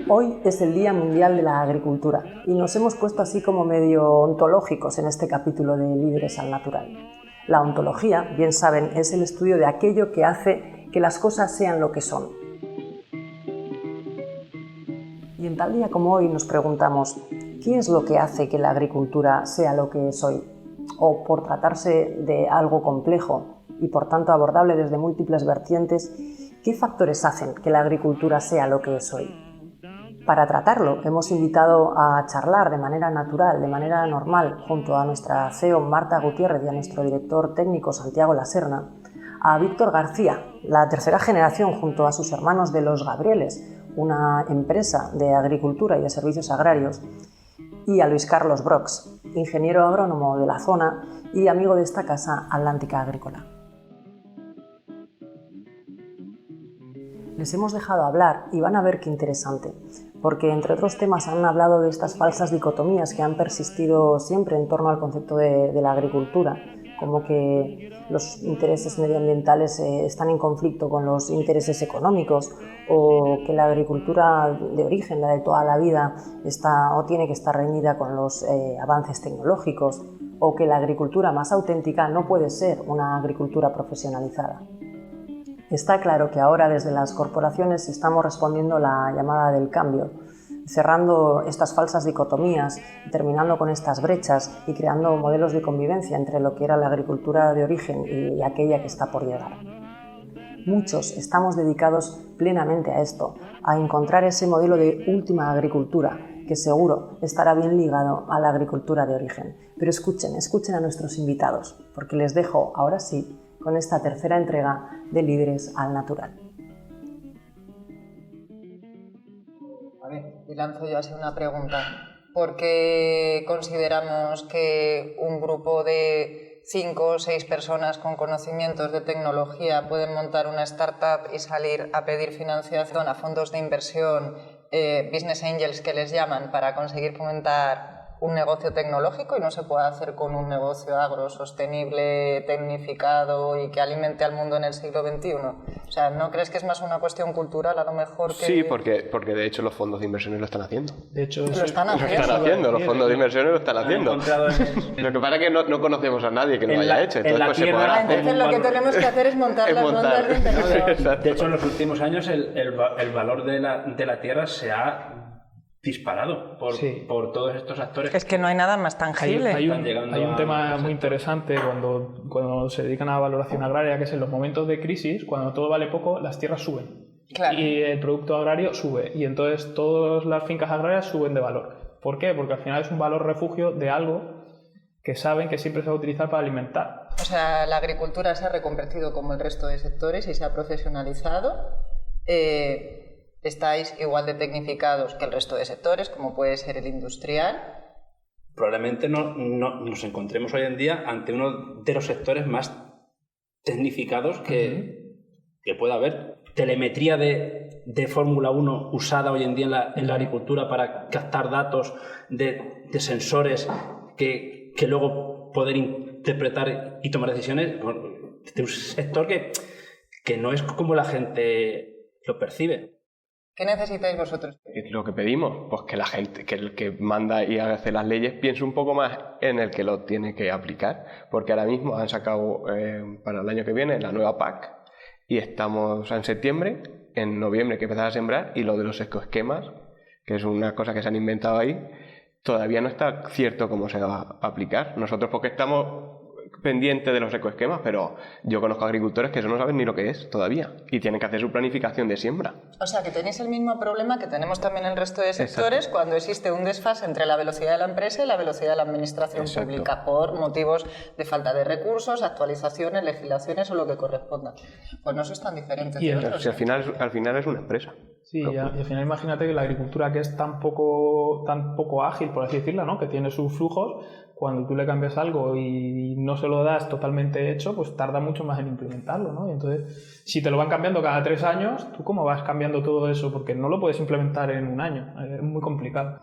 Hoy es el Día Mundial de la Agricultura y nos hemos puesto así como medio ontológicos en este capítulo de Líderes al Natural. La ontología, bien saben, es el estudio de aquello que hace que las cosas sean lo que son. Y en tal día como hoy nos preguntamos, ¿qué es lo que hace que la agricultura sea lo que es hoy? O, por tratarse de algo complejo y por tanto abordable desde múltiples vertientes, ¿qué factores hacen que la agricultura sea lo que es hoy? Para tratarlo, hemos invitado a charlar de manera natural, de manera normal, junto a nuestra CEO Marta Gutiérrez y a nuestro director técnico Santiago Laserna, a Víctor García, la tercera generación junto a sus hermanos de Los Gabrieles, una empresa de agricultura y de servicios agrarios, y a Luis Carlos Brox, ingeniero agrónomo de la zona y amigo de esta casa Atlántica Agrícola. Les hemos dejado hablar y van a ver qué interesante, porque entre otros temas han hablado de estas falsas dicotomías que han persistido siempre en torno al concepto de la agricultura, como que los intereses medioambientales están en conflicto con los intereses económicos, o que la agricultura de origen, la de toda la vida, está o tiene que estar reñida con los avances tecnológicos, o que la agricultura más auténtica no puede ser una agricultura profesionalizada. Está claro que ahora desde las corporaciones estamos respondiendo la llamada del cambio, cerrando estas falsas dicotomías, terminando con estas brechas y creando modelos de convivencia entre lo que era la agricultura de origen y aquella que está por llegar. Muchos estamos dedicados plenamente a esto, a encontrar ese modelo de última agricultura que seguro estará bien ligado a la agricultura de origen. Pero escuchen a nuestros invitados, porque les dejo ahora sí con esta tercera entrega de Líderes al Natural. A ver, y lanzo yo así una pregunta. ¿Por qué consideramos que un grupo de 5 o 6 personas con conocimientos de tecnología pueden montar una startup y salir a pedir financiación a fondos de inversión, business angels que les llaman, para conseguir fomentar un negocio tecnológico y no se puede hacer con un negocio agrosostenible, tecnificado y que alimente al mundo en el siglo XXI? O sea, ¿no crees que es más una cuestión cultural a lo mejor que...? Sí, porque de hecho los fondos de inversiones lo están haciendo. De hecho, lo están haciendo. Los fondos de inversiones lo están haciendo. Lo que pasa es que no conocemos a nadie que lo haya hecho. Entonces, pues, se podrá hacer. Entonces lo que tenemos que hacer es montar las ondas de inversión. De hecho, en los últimos años el valor de la tierra se ha disparado por todos estos actores. Es que no hay nada más tangible. Hay un tema muy interesante cuando se dedican a valoración agraria, que es en los momentos de crisis, cuando todo vale poco, las tierras suben. Claro. Y el producto agrario sube. Y entonces todas las fincas agrarias suben de valor. ¿Por qué? Porque al final es un valor refugio de algo que saben que siempre se va a utilizar para alimentar. O sea, la agricultura se ha reconvertido como el resto de sectores y se ha profesionalizado. Estáis igual de tecnificados que el resto de sectores, como puede ser el industrial. Probablemente no nos encontremos hoy en día ante uno de los sectores más tecnificados que pueda haber. Telemetría de Fórmula 1 usada hoy en día en la agricultura para captar datos de sensores que luego poder interpretar y tomar decisiones, de un sector que no es como la gente lo percibe. ¿Qué necesitáis vosotros? Lo que pedimos, pues que la gente, que el que manda y hace las leyes piense un poco más en el que lo tiene que aplicar, porque ahora mismo han sacado para el año que viene la nueva PAC y estamos en septiembre, en noviembre que empezar a sembrar, y lo de los ecoesquemas, que es una cosa que se han inventado ahí, todavía no está cierto cómo se va a aplicar. Nosotros porque estamos pendiente de los ecoesquemas, pero yo conozco agricultores que eso no saben ni lo que es todavía y tienen que hacer su planificación de siembra. O sea, que tenéis el mismo problema que tenemos también en el resto de sectores. Exacto. Cuando existe un desfase entre la velocidad de la empresa y la velocidad de la administración Exacto. pública por motivos de falta de recursos, actualizaciones, legislaciones o lo que corresponda. Pues no sois tan diferentes. Y si al final es una empresa. Sí, y al final imagínate que la agricultura, que es tan poco ágil, por así decirlo, ¿no? Que tiene sus flujos, cuando tú le cambias algo y no se lo das totalmente hecho, pues tarda mucho más en implementarlo, ¿no? Y entonces, si te lo van cambiando cada 3 años, ¿tú cómo vas cambiando todo eso? Porque no lo puedes implementar en un año, es muy complicado.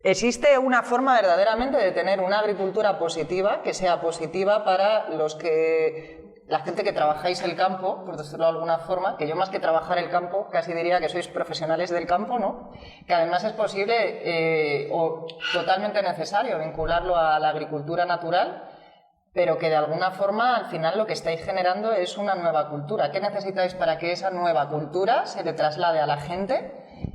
¿Existe una forma verdaderamente de tener una agricultura positiva, que sea positiva para los que la gente que trabajáis el campo, por decirlo de alguna forma, que yo más que trabajar el campo, casi diría que sois profesionales del campo, ¿no? Que además es posible o totalmente necesario vincularlo a la agricultura natural, pero que de alguna forma al final lo que estáis generando es una nueva cultura. ¿Qué necesitáis para que esa nueva cultura se le traslade a la gente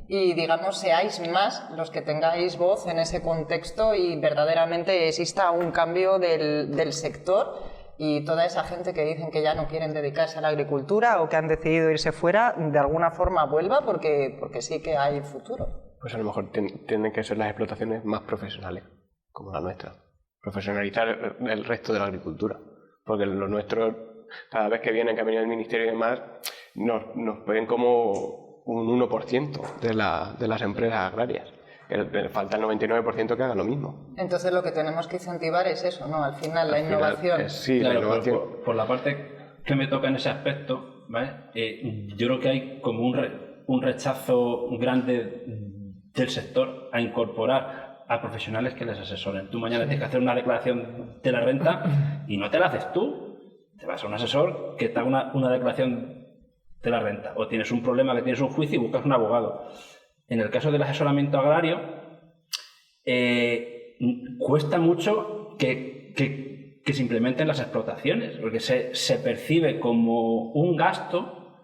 y, digamos, seáis más los que tengáis voz en ese contexto y verdaderamente exista un cambio del sector y toda esa gente que dicen que ya no quieren dedicarse a la agricultura o que han decidido irse fuera, de alguna forma vuelva porque sí que hay futuro? Pues a lo mejor tienen que ser las explotaciones más profesionales, como la nuestra. Profesionalizar el resto de la agricultura, porque lo nuestro, cada vez que viene el ministerio y demás, nos ven como un 1% de las empresas agrarias. Falta el 99% que haga lo mismo. Entonces lo que tenemos que incentivar es eso, ¿no? Al final, la innovación. Sí, claro, la innovación. Por la parte que me toca en ese aspecto, ¿vale? Yo creo que hay como un rechazo grande del sector a incorporar a profesionales que les asesoren. Tú mañana tienes que hacer una declaración de la renta y no te la haces tú. Te vas a un asesor que te haga una declaración de la renta. O tienes un problema, que tienes un juicio y buscas un abogado. En el caso del asesoramiento agrario, cuesta mucho que se implementen las explotaciones, porque se percibe como un gasto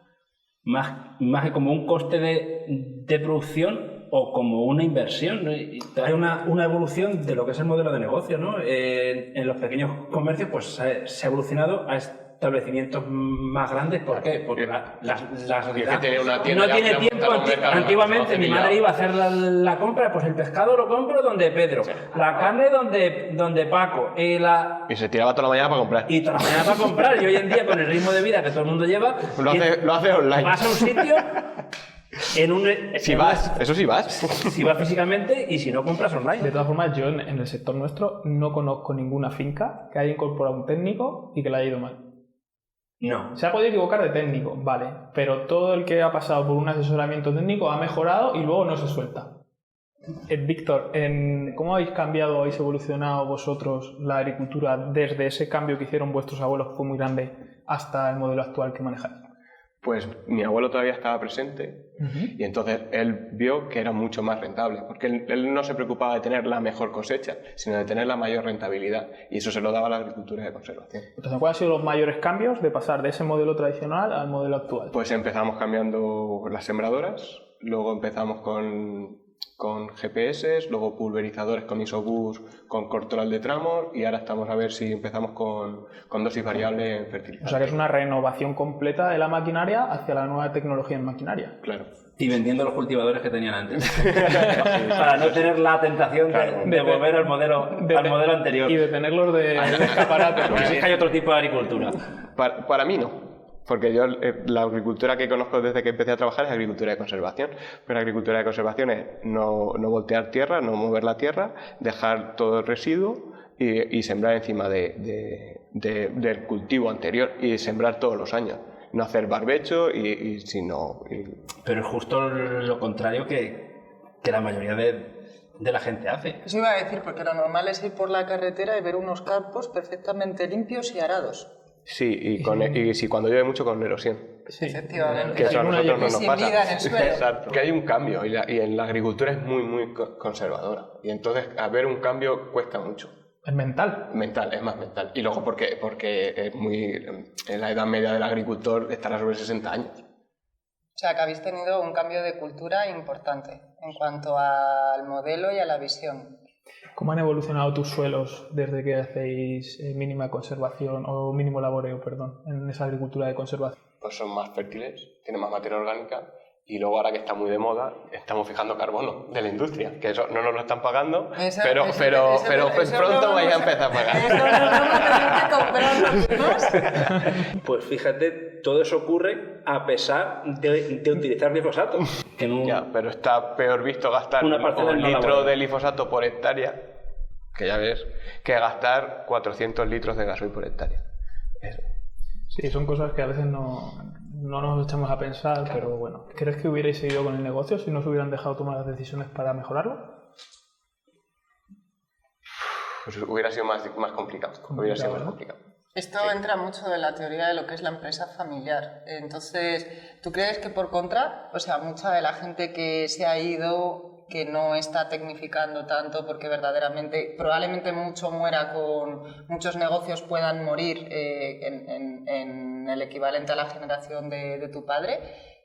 más que como un coste de producción o como una inversión, ¿no? Y hay una evolución de lo que es el modelo de negocio, ¿no? En los pequeños comercios pues se ha evolucionado a establecimientos más grandes. ¿Por qué? Porque la sociedad no tiene tiempo. Antiguamente mi madre iba a hacer la compra, pues el pescado lo compro donde Pedro, la carne donde Paco, y se tiraba toda la mañana para comprar. Y toda la mañana para comprar. Y hoy en día, con el ritmo de vida que todo el mundo lleva, lo hace online. Vas a un sitio eso sí vas. Si vas físicamente y si no compras online. De todas formas, yo en el sector nuestro no conozco ninguna finca que haya incorporado un técnico y que le haya ido mal. No. Se ha podido equivocar de técnico, vale, pero todo el que ha pasado por un asesoramiento técnico ha mejorado y luego no se suelta. Víctor, ¿cómo habéis cambiado, habéis evolucionado vosotros la agricultura desde ese cambio que hicieron vuestros abuelos, que fue muy grande, hasta el modelo actual que manejáis? Pues mi abuelo todavía estaba presente y entonces él vio que era mucho más rentable, porque él no se preocupaba de tener la mejor cosecha, sino de tener la mayor rentabilidad, y eso se lo daba a la agricultura de conservación. Entonces, ¿cuáles han sido los mayores cambios de pasar de ese modelo tradicional al modelo actual? Pues empezamos cambiando las sembradoras, luego empezamos con GPS, luego pulverizadores con isobús, con control de tramos, y ahora estamos a ver si empezamos con dosis variable en fertilizante. O sea que es una renovación completa de la maquinaria hacia la nueva tecnología en maquinaria. Claro. Y vendiendo los cultivadores que tenían antes. Para no tener la tentación de volver al modelo anterior. Y de tenerlos de escaparate. Porque sí que hay otro tipo de agricultura. Para mí no. Porque yo la agricultura que conozco desde que empecé a trabajar es agricultura de conservación. Pero agricultura de conservación es no voltear tierra, no mover la tierra, dejar todo el residuo y sembrar encima del cultivo anterior y sembrar todos los años. No hacer barbecho Pero es justo lo contrario que la mayoría de la gente hace. Eso iba a decir, porque lo normal es ir por la carretera y ver unos campos perfectamente limpios y arados. Sí, y cuando llueve mucho con erosión. Sí, efectivamente. Que eso a nosotros no nos pasa. Vida en el suelo. Exacto. Que hay un cambio y en la agricultura es muy, muy conservadora. Y entonces, haber un cambio cuesta mucho. ¿Es mental? Mental, es más mental. Y luego porque es en la edad media del agricultor estará sobre 60 años. O sea, que habéis tenido un cambio de cultura importante en cuanto al modelo y a la visión. ¿Cómo han evolucionado tus suelos desde que hacéis mínima conservación o mínimo laboreo, en esa agricultura de conservación? Pues son más fértiles, tienen más materia orgánica, y luego ahora que está muy de moda estamos fijando carbono de la industria, que eso no nos lo están pagando, pero pronto vais a empezar a pagar. Eso no vamos a tener que comprar más. Pues fíjate, todo eso ocurre a pesar de utilizar glifosato. Ya, pero está peor visto gastar un litro de glifosato por hectárea, que ya ves, que gastar 400 litros de gasoil por hectárea. Eso. Sí, son cosas que a veces no nos echamos a pensar, claro. Pero bueno. ¿Crees que hubierais seguido con el negocio si no se hubieran dejado tomar las decisiones para mejorarlo? Pues hubiera sido más complicado. Hubiera sido más complicado. Esto entra mucho en la teoría de lo que es la empresa familiar. Entonces, ¿tú crees que por contra, o sea, mucha de la gente que se ha ido, que no está tecnificando tanto, porque verdaderamente, probablemente muchos negocios puedan morir en el equivalente a la generación de tu padre?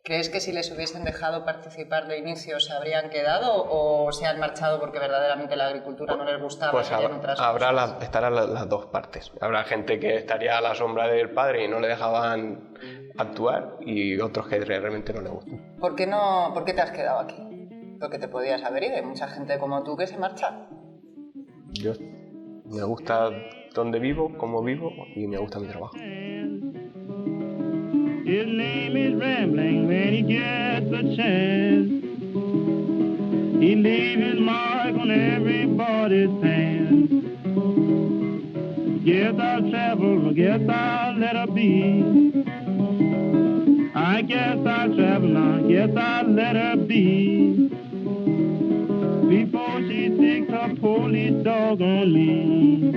¿Crees que si les hubiesen dejado participar de inicio se habrían quedado o se han marchado porque verdaderamente la agricultura no les gustaba? Pues estarán las dos partes. Habrá gente que estaría a la sombra del padre y no le dejaban actuar, y otros que realmente no le gustan. ¿Por qué te has quedado aquí? Porque te podías haber ido. Hay mucha gente como tú que se marcha. Yo me gusta donde vivo, cómo vivo, y me gusta mi trabajo. His name is Rambling when he gets a chance. He leaves his mark on everybody's hands. Guess I'll travel, guess I'll let her be. I guess I'll travel now, guess I'll let her be. Before she takes her police dog on me.